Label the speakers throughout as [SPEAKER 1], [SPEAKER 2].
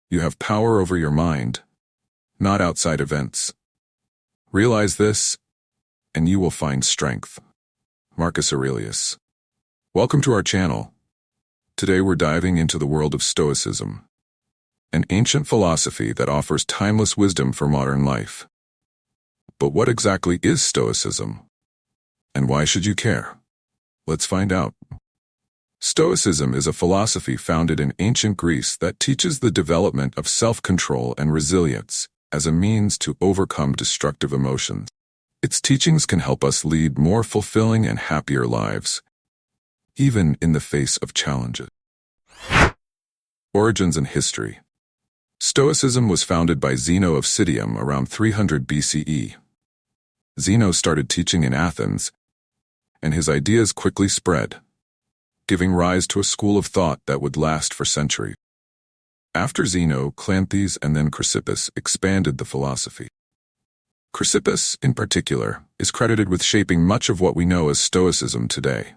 [SPEAKER 1] You have power over your mind, not outside events. Realize this, and you will find strength. Marcus Aurelius. Welcome to our channel. Today we're diving into the world of Stoicism, an ancient philosophy that offers timeless wisdom for modern life. But what exactly is Stoicism? And why should you care? Let's find out. Stoicism is a philosophy founded in ancient Greece that teaches the development of self-control and resilience as a means to overcome destructive emotions. Its teachings can help us lead more fulfilling and happier lives, even in the face of challenges. Origins and history. Stoicism was founded by Zeno of Citium around 300 BCE. Zeno started teaching in Athens, and his ideas quickly spread, giving rise to a school of thought that would last for centuries. After Zeno, Cleanthes and then Chrysippus expanded the philosophy. Chrysippus, in particular, is credited with shaping much of what we know as Stoicism today.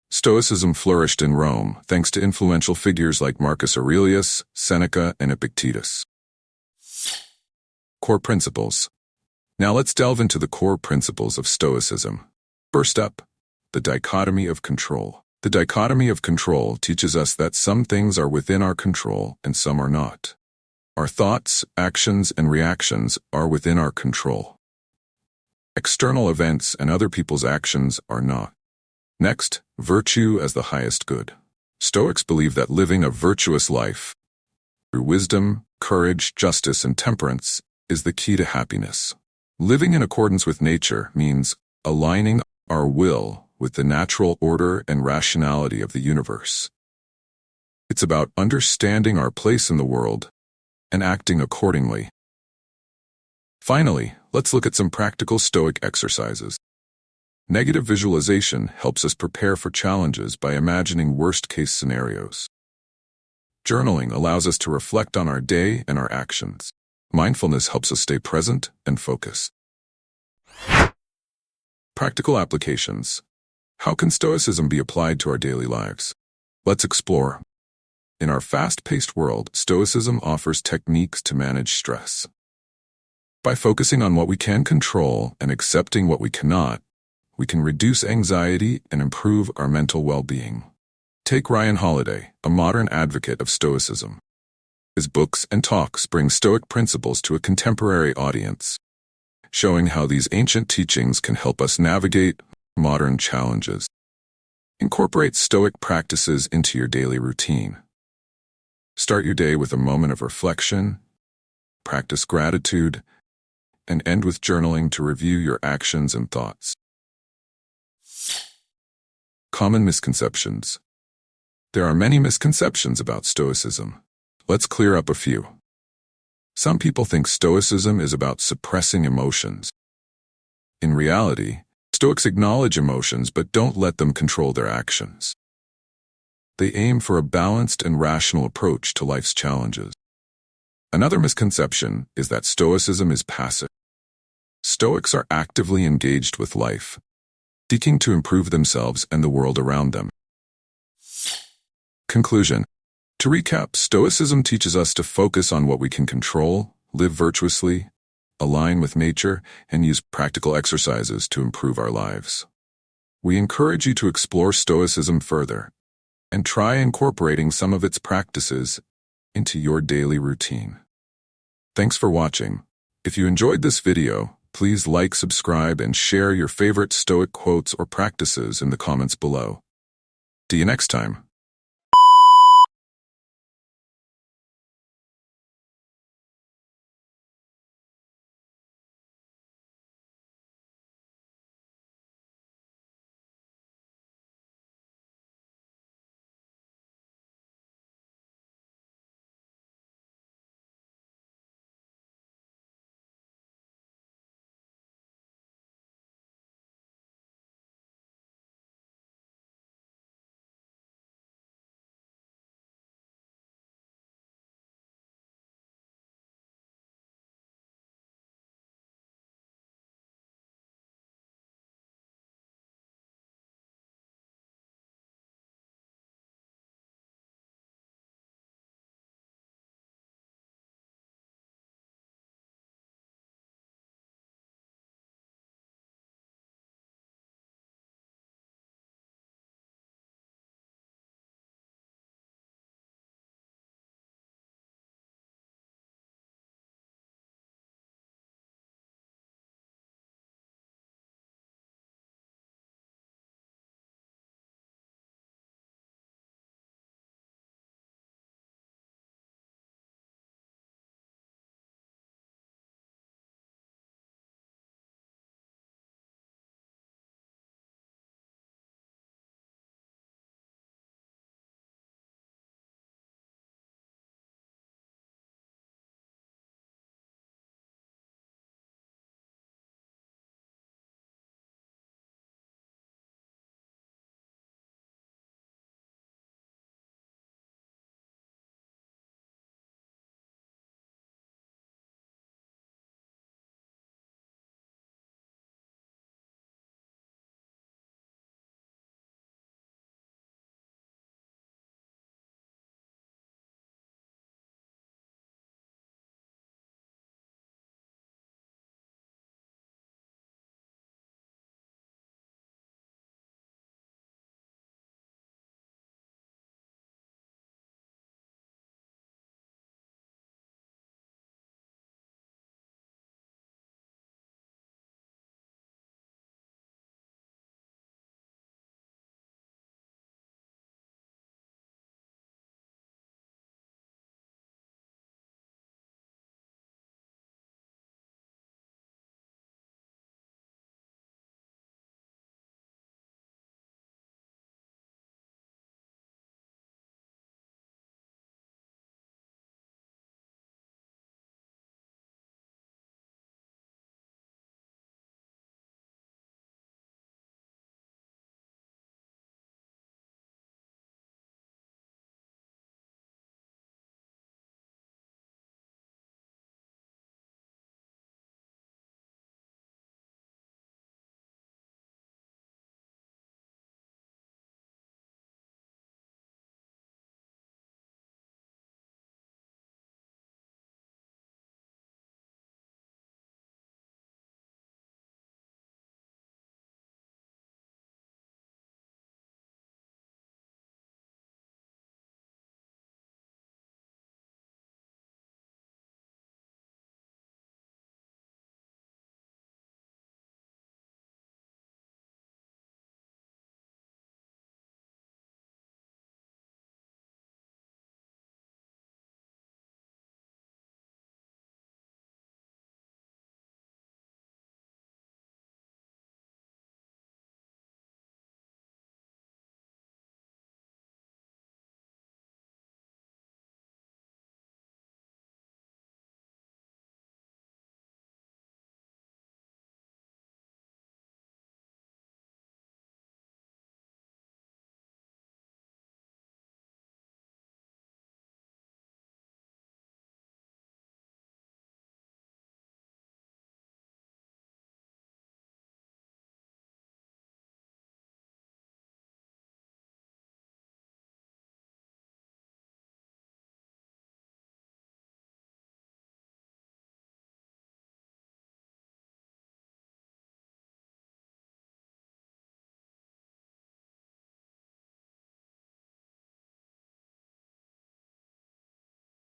[SPEAKER 1] Stoicism flourished in Rome thanks to influential figures like Marcus Aurelius, Seneca, and Epictetus. Core principles. Now let's delve into the core principles of Stoicism. First up, the dichotomy of control. The dichotomy of control teaches us that some things are within our control and some are not. Our thoughts, actions, and reactions are within our control. External events and other people's actions are not. Next, virtue as the highest good. Stoics believe that living a virtuous life, through wisdom, courage, justice, and temperance, is the key to happiness. Living in accordance with nature means aligning our will with the natural order and rationality of the universe. It's about understanding our place in the world and acting accordingly. Finally, let's look at some practical Stoic exercises. Negative visualization helps us prepare for challenges by imagining worst-case scenarios. Journaling allows us to reflect on our day and our actions. Mindfulness helps us stay present and focused. Practical applications. How can Stoicism be applied to our daily lives? Let's explore. In our fast-paced world, Stoicism offers techniques to manage stress. By focusing on what we can control and accepting what we cannot, we can reduce anxiety and improve our mental well-being. Take Ryan Holiday, a modern advocate of Stoicism. His books and talks bring Stoic principles to a contemporary audience, showing how these ancient teachings can help us navigate modern challenges. Incorporate Stoic practices into your daily routine. Start your day with a moment of reflection, practice gratitude, and end with journaling to review your actions and thoughts. Common misconceptions. There are many misconceptions about Stoicism. Let's clear up a few. Some people think Stoicism is about suppressing emotions. In reality, Stoics acknowledge emotions but don't let them control their actions. They aim for a balanced and rational approach to life's challenges. Another misconception is that Stoicism is passive. Stoics are actively engaged with life, seeking to improve themselves and the world around them. Conclusion. To recap, Stoicism teaches us to focus on what we can control, live virtuously, align with nature, and use practical exercises to improve our lives. We encourage you to explore Stoicism further and try incorporating some of its practices into your daily routine. Thanks for watching. If you enjoyed this video, please like, subscribe, and share your favorite Stoic quotes or practices in the comments below. See you next time.